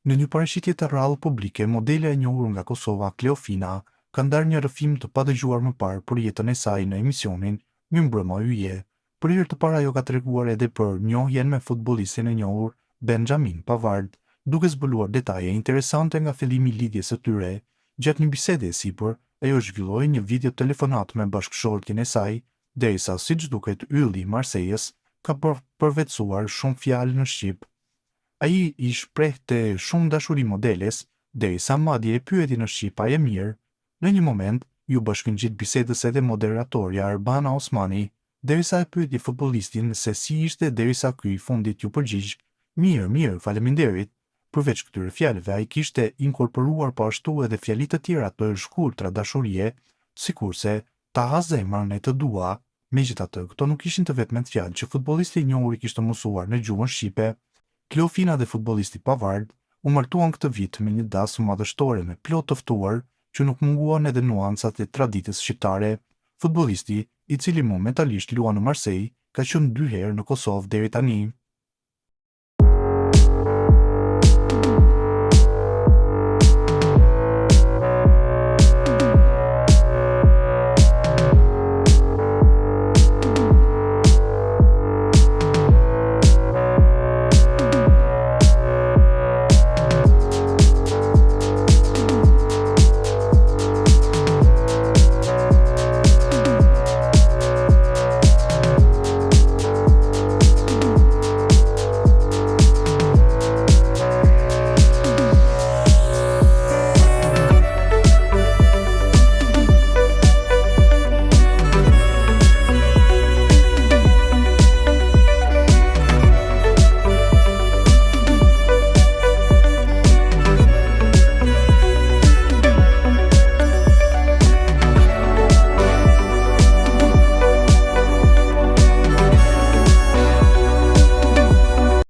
Në një parashikje të rrallë publike, modele e njohur nga Kosova, Kleofina, ka ndarë një rrëfim të padëgjuar më parë për jetën e saj në emisionin Mirëmbrëma Yje. Për herë të parë ajo ka treguar edhe për njohjen me futbollistin e njohur Benjamin Pavard, duke zbuluar detaje interesante nga fillimi i lidhjes së tyre. Gjatë një bisede e sipër, ajo zhvilloi një video telefonat me bashkëshortin e saj, derisa siç duket ylli i Marsejës ka përvetësuar shumë fjalë në shqip. Ai I shprehte shumë dashuri modeles, derisa madje e pyeti në shqip a je mirë. Në një moment, ju bashkëngjit bisedës edhe moderatorja Arbana Osmani, derisa e pyeti futbollistin se si ishte derisa ky I fundit ju përgjigj, mirë, faleminderit. Përveç këtyre fjalëve, ai kishte inkorporuar po ashtu edhe fjali të tjera të shkurtra dashurie, sikurse ta ha zemrën e të dua. Megjithatë, këto nuk ishin të vetmet fjalë që futbollisti I njohur I kishte mësuar në gjuhën shqipe. Kleofina dhe futbollisti Pavard u martuan këtë vit me një dasmë madhështore me plot të ftuar, që nuk munguan edhe nuancat e traditës shqiptare. Futbollisti, I cili momentalisht luan në Marseille, ka qenë 2 herë në Kosovë deri tani.